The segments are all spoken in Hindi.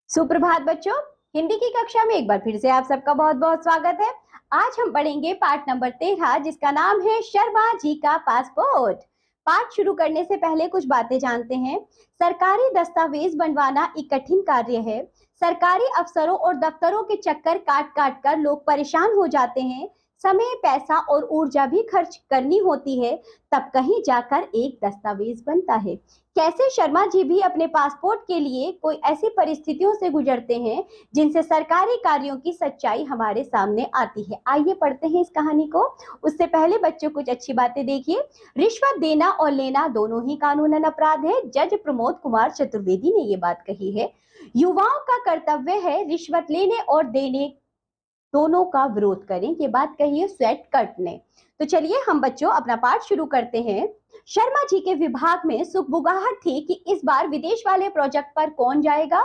सुप्रभात बच्चों। हिंदी की कक्षा में एक बार फिर से आप सबका बहुत बहुत स्वागत है। आज हम पढ़ेंगे पाठ नंबर 13 जिसका नाम है शर्मा जी का पासपोर्ट। पाठ शुरू करने से पहले कुछ बातें जानते हैं। सरकारी दस्तावेज बनवाना एक कठिन कार्य है। सरकारी अफसरों और दफ्तरों के चक्कर काट काट कर लोग परेशान हो जाते हैं। समय, पैसा और ऊर्जा भी खर्च करनी होती है, तब कहीं जाकर एक दस्तावेज बनता है। कैसे शर्मा जी भी अपने पासपोर्ट के लिए कोई ऐसी परिस्थितियों से गुजरते हैं जिनसे सरकारी कार्यों की सच्चाई हमारे सामने आती है। आइए पढ़ते हैं इस कहानी को। उससे पहले बच्चों कुछ अच्छी बातें देखिए। रिश्वत देना और लेना दोनों ही कानूनन अपराध है। जज प्रमोद कुमार चतुर्वेदी ने ये बात कही है। युवाओं का कर्तव्य है रिश्वत लेने और देने दोनों का विरोध करें, ये बात कही है स्वेट कट ने। तो चलिए हम बच्चों अपना पाठ शुरू करते हैं। शर्मा जी के विभाग में सुगबुगाहट थी कि इस बार विदेश वाले प्रोजेक्ट पर कौन जाएगा।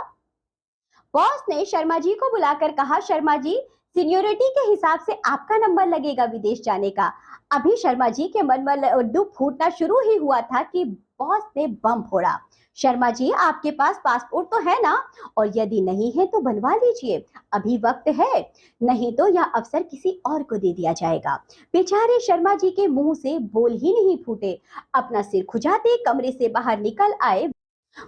बॉस ने शर्मा जी को बुलाकर कहा, शर्मा जी, सीनियोरिटी के हिसाब से आपका नंबर लगेगा विदेश जाने का। अभी शर्मा जी के मन में लड्डू फूटना शुरू ही हुआ था कि बॉस ने बम फोड़ा। शर्मा जी, आपके पास पासपोर्ट तो है ना, और यदि नहीं है तो बनवा लीजिए, अभी वक्त है, नहीं तो यह अवसर किसी और को दे दिया जाएगा। बेचारे शर्मा जी के मुंह से बोल ही नहीं फूटे। अपना सिर खुजाते कमरे से बाहर निकल आए।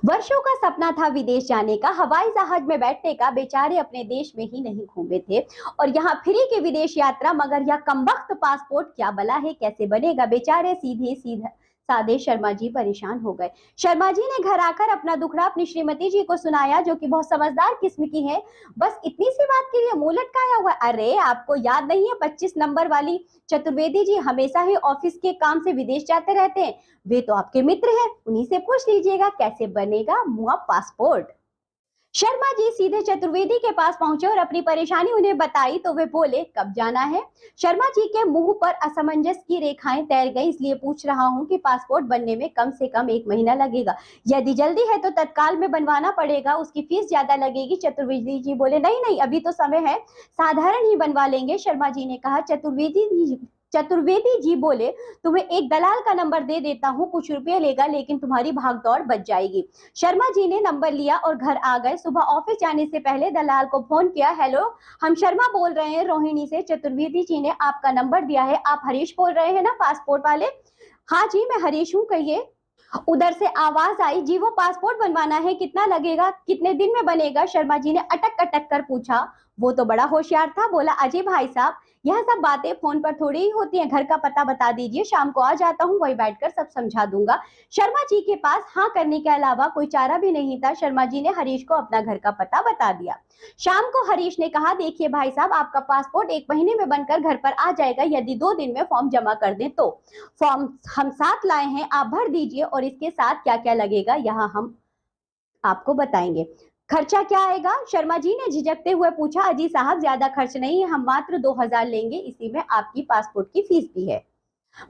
वर्षों का सपना था विदेश जाने का, हवाई जहाज में बैठने का। बेचारे अपने देश में ही नहीं घूमे थे और यहाँ फ्री की विदेश यात्रा, मगर यह कमबख्त पासपोर्ट क्या बला है, कैसे बनेगा। बेचारे सीधे सीधे सादे शर्मा जी परेशान हो गए। शर्मा जी ने घर आकर अपना दुखड़ा अपनी श्रीमती जी को सुनाया, जो कि बहुत समझदार किस्म की है। बस इतनी सी बात के लिए मुंह लटकाया हुआ। अरे आपको याद नहीं है 25 नंबर वाली चतुर्वेदी जी हमेशा ही ऑफिस के काम से विदेश जाते रहते हैं, वे तो आपके मित्र हैं, उन्हीं से पूछ लीजिएगा कैसे बनेगा मुआ पासपोर्ट। शर्मा जी सीधे चतुर्वेदी के पास पहुंचे और अपनी परेशानी उन्हें बताई तो वे बोले, कब जाना है। शर्मा जी के मुंह पर असमंजस की रेखाएं तैर गई। इसलिए पूछ रहा हूं कि पासपोर्ट बनने में कम से कम 1 महीना लगेगा, यदि जल्दी है तो तत्काल में बनवाना पड़ेगा, उसकी फीस ज्यादा लगेगी। चतुर्वेदी जी बोले, नहीं नहीं, अभी तो समय है, साधारण ही बनवा लेंगे। शर्मा जी ने कहा। चतुर्वेदी जी बोले, तुम्हें एक दलाल का नंबर दे देता हूँ, कुछ रुपये लेगा, लेकिन तुम्हारी भागदौड़ बच जाएगी। शर्मा जी ने नंबर लिया और घर आ गए। सुबह ऑफिस जाने से पहले दलाल को फोन किया, हेलो, हम शर्मा बोल रहे हैं रोहिणी से, चतुर्वेदी जी ने आपका नंबर दिया है, आप हरीश बोल रहे हैं ना पासपोर्ट वाले। हाँ जी मैं हरीश हूँ, कहिए। उधर से आवाज आई, जी वो पासपोर्ट बनवाना है, कितना लगेगा, कितने दिन में बनेगा। शर्मा जी ने अटक अटक कर पूछा। वो तो बड़ा होशियार था, बोला, अजय भाई साहब, यह सब बातें फोन पर थोड़ी ही होती हैं, घर का पता बता दीजिए, शाम को आ जाता हूँ, वही बैठकर सब समझा दूंगा। शर्मा जी के पास हाँ करने के अलावा कोई चारा भी नहीं था। शर्मा जी ने हरीश को अपना घर का पता बता दिया। शाम को हरीश ने कहा, देखिए भाई साहब, आपका पासपोर्ट 1 महीने में बनकर घर पर आ जाएगा, यदि 2 दिन में फॉर्म जमा कर दें तो। फॉर्म हम साथ लाए हैं, आप भर दीजिए और इसके साथ क्या क्या लगेगा यहाँ हम आपको बताएंगे। खर्चा क्या आएगा, शर्मा जी ने झिझकते हुए पूछा। अजी साहब, ज्यादा खर्च नहीं है, हम मात्र 2000 लेंगे, इसी में आपकी पासपोर्ट की फीस भी है,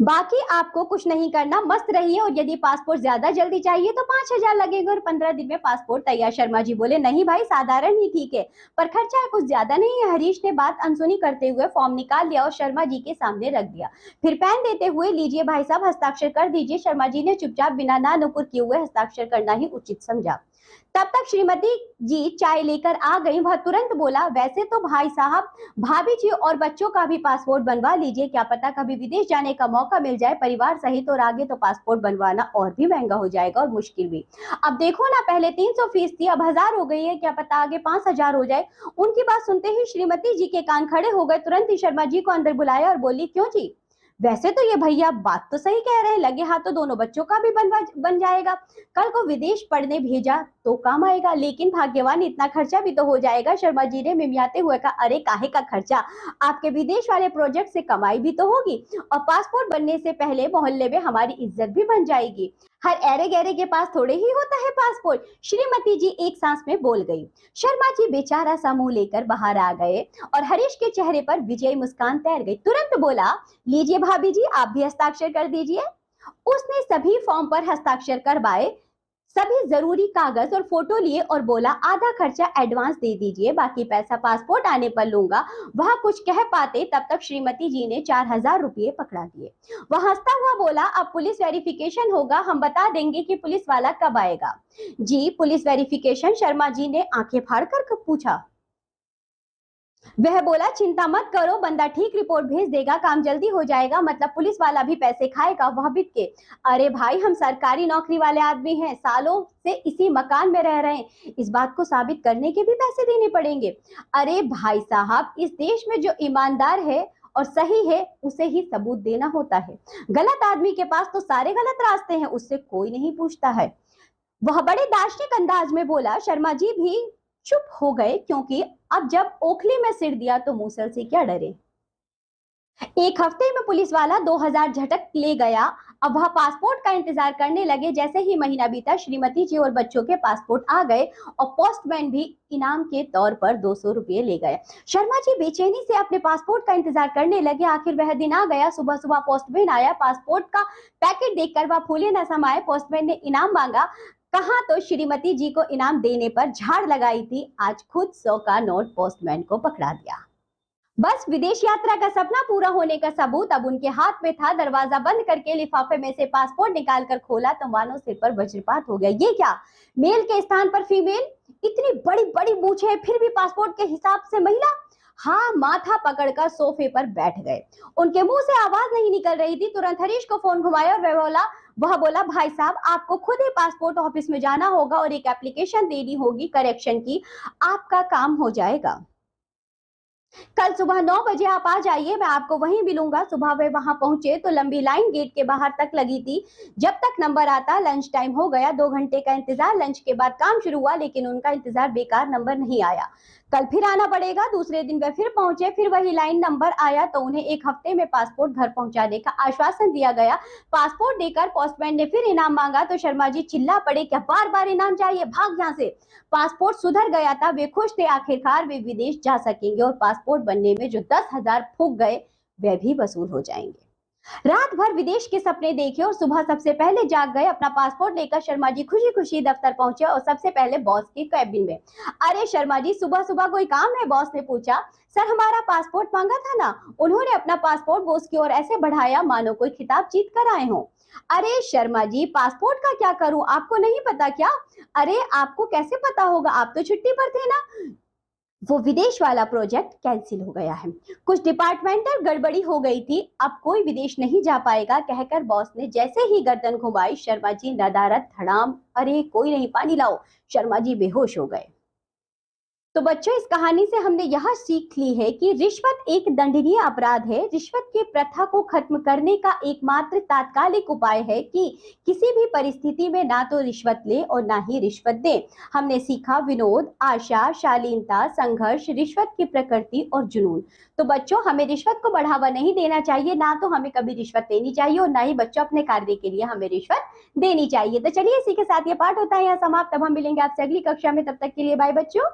बाकी आपको कुछ नहीं करना, मस्त रहिए, और यदि पासपोर्ट ज्यादा जल्दी चाहिए तो 5000 लगेगा और 15 दिन में पासपोर्ट तैयार। शर्मा जी बोले, नहीं भाई, साधारण ही ठीक है, पर खर्चा कुछ ज्यादा नहीं है। हरीश ने बात अनसुनी करते हुए फॉर्म निकाल लिया और शर्मा जी के सामने रख दिया। फिर पेन देते हुए, लीजिए भाई साहब, हस्ताक्षर कर दीजिए। शर्मा जी ने चुपचाप बिना ना नुकुर किए हुए हस्ताक्षर करना ही उचित समझा। तब तक श्रीमती जी चाय लेकर आ गई। वह तुरंत बोला, वैसे तो भाई साहब, भाभी जी और बच्चों का भी पासपोर्ट बनवा लीजिए, क्या पता कभी विदेश जाने का मौका मिल जाए परिवार सहित, और आगे तो पासपोर्ट बनवाना और भी महंगा हो जाएगा और मुश्किल भी। अब देखो ना, पहले 300 फीस थी, अब 1000 हो गई है, क्या पता आगे 5000 हो जाए। उनकी बात सुनते ही श्रीमती जी के कान खड़े हो गए। तुरंत ही शर्मा जी को अंदर बुलाया और बोली, क्यों जी, वैसे तो ये भैया बात तो सही कह रहे हैं, लगे हाथ तो दोनों बच्चों का भी बन जाएगा, कल को विदेश पढ़ने भेजा तो काम आएगा, लेकिन भाग्यवान इतना खर्चा भी तो हो जाएगा। शर्मा जी ने मिमियाते हुए कहा, अरे काहे का खर्चा, आपके विदेश वाले प्रोजेक्ट से कमाई भी तो होगी, और पासपोर्ट बनने से पहले मोहल्ले में हमारी इज्जत भी बन जाएगी, हर ऐरे गहरे के पास थोड़े ही होता है पासपोर्ट। श्रीमती जी एक सांस में बोल गई। शर्मा जी बेचारा सा मुंह लेकर बाहर आ गए और हरीश के चेहरे पर विजयी मुस्कान तैर गई। तुरंत बोला, लीजिए भाभी जी, आप भी हस्ताक्षर कर दीजिए। उसने सभी फॉर्म पर हस्ताक्षर करवाए। सभी जरूरी कागज और फोटो लिए और बोला आधा खर्चा एडवांस दे दीजिए, बाकी पैसा पासपोर्ट आने पर लूंगा। वह कुछ कह पाते तब तक श्रीमती जी ने 4,000 रुपये पकड़ा दिए। वह हंसता हुआ बोला, अब पुलिस वेरिफिकेशन होगा, हम बता देंगे कि पुलिस वाला कब आएगा। जी पुलिस वेरिफिकेशन? शर्मा जी ने आंखें फाड़कर पूछा। वह बोला, चिंता मत करो, बंदा ठीक रिपोर्ट भेज देगा, काम जल्दी हो जाएगा, मतलब पुलिस वाला भी पैसे खाएगा। वह बिक के, अरे भाई हम सरकारी नौकरी वाले आदमी हैं, सालों से इसी मकान में रह रहे हैं, इस बात को साबित करने के भी पैसे देने पड़ेंगे। अरे भाई साहब, इस देश में जो ईमानदार है और सही है उसे ही सबूत देना होता है, गलत आदमी के पास तो सारे गलत रास्ते हैं, उससे कोई नहीं पूछता है। वह बड़े दार्शनिक अंदाज में बोला। शर्मा जी भी चुप हो गए, क्योंकि अब जब ओखली में सिर दिया तो मूसल से क्या डरे। एक हफ्ते में पुलिस वाला 2,000 झटक ले गया। अब वह पासपोर्ट का इंतजार करने लगे। जैसे ही महीना बीता, श्रीमती जी और बच्चों के पासपोर्ट आ गए और पोस्टमैन भी इनाम के तौर पर 200 रुपये ले गए। शर्मा जी बेचैनी से अपने पासपोर्ट का इंतजार करने लगे। आखिर वह दिन आ गया। सुबह सुबह पोस्टमैन आया। पासपोर्ट का पैकेट देखकर वह फूले न समाये। पोस्टमैन ने इनाम मांगा। कहा तो श्रीमती जी को इनाम देने पर झाड़ लगाई थी, आज खुद 100 का नोट पोस्टमैन को पकड़ा दिया। बस विदेश यात्रा का सपना पूरा होने का सबूत अब उनके हाथ में था। दरवाजा बंद करके लिफाफे में से पासपोर्ट निकालकर खोला तो मानो सिर पर वज्रपात हो गया। ये क्या, मेल के स्थान पर फीमेल, इतनी बड़ी बड़ी मूछें है, फिर भी पासपोर्ट के हिसाब से महिला। हाँ, माथा पकड़कर सोफे पर बैठ गए। उनके मुंह से आवाज नहीं निकल रही थी। तुरंत हरीश को फोन घुमाया और वह बोला, भाई साहब आपको खुद ही पासपोर्ट ऑफिस में जाना होगा और एक एप्लीकेशन देनी होगी करेक्शन की, आपका काम हो जाएगा। कल सुबह 9 बजे आप आ जाइए, मैं आपको वहीं मिलूंगा। सुबह वे वहां पहुंचे तो लंबी लाइन गेट के बाहर तक लगी थी। जब तक नंबर आता लंच टाइम हो गया। 2 घंटे का इंतजार, लंच के बाद काम शुरू हुआ, लेकिन उनका इंतजार बेकार, नंबर नहीं आया। कल फिर आना पड़ेगा। दूसरे दिन वे फिर पहुंचे, फिर वही लाइन, नंबर आया तो उन्हें 1 हफ्ते में पासपोर्ट घर पहुंचाने का आश्वासन दिया गया। पासपोर्ट देकर पोस्टमैन ने फिर इनाम मांगा तो शर्मा जी चिल्ला पड़े, क्या बार बार इनाम चाहिए, भाग यहाँ से। पासपोर्ट सुधर गया था, वे खुश थे, आखिरकार वे विदेश जा सकेंगे और पासपोर्ट बनने में जो 10,000 फूक गए वे भी वसूल हो जाएंगे। रात भर विदेश के सपने देखे और सुबह सबसे पहले जाग गए। अपना पासपोर्ट लेकर शर्मा जी खुशी खुशी दफ्तर पहुंचे और सबसे पहले बॉस के कैबिन में। अरे शर्मा जी, सुबह सुबह कोई काम है? बॉस ने पूछा। सर हमारा पासपोर्ट मांगा था ना। उन्होंने अपना पासपोर्ट बॉस की ओर ऐसे बढ़ाया मानो कोई खिताब जीत कर आए हो। अरे शर्मा जी, पासपोर्ट का क्या करूं, आपको नहीं पता क्या? अरे आपको कैसे पता होगा, आप तो छुट्टी पर थे ना। वो विदेश वाला प्रोजेक्ट कैंसिल हो गया है, कुछ डिपार्टमेंटल गड़बड़ी हो गई थी, अब कोई विदेश नहीं जा पाएगा, कहकर बॉस ने जैसे ही गर्दन घुमाई शर्मा जी नदारद धड़ाम, अरे कोई नहीं, पानी लाओ। शर्मा जी बेहोश हो गए। तो बच्चों, इस कहानी से हमने यह सीख ली है कि रिश्वत एक दंडनीय अपराध है। रिश्वत की प्रथा को खत्म करने का एकमात्र तात्कालिक उपाय है कि किसी भी परिस्थिति में ना तो रिश्वत ले और ना ही रिश्वत दे। हमने सीखा विनोद, आशा, शालीनता, संघर्ष, रिश्वत की प्रकृति और जुनून। तो बच्चों, हमें रिश्वत को बढ़ावा नहीं देना चाहिए, ना तो हमें कभी रिश्वत देनी चाहिए और ना ही बच्चों अपने कार्य के लिए हमें रिश्वत देनी चाहिए। तो चलिए, इसी के साथ ये पाठ होता है यहाँ समाप्त। अब हम मिलेंगे आपसे अगली कक्षा में, तब तक के लिए बाय बच्चों।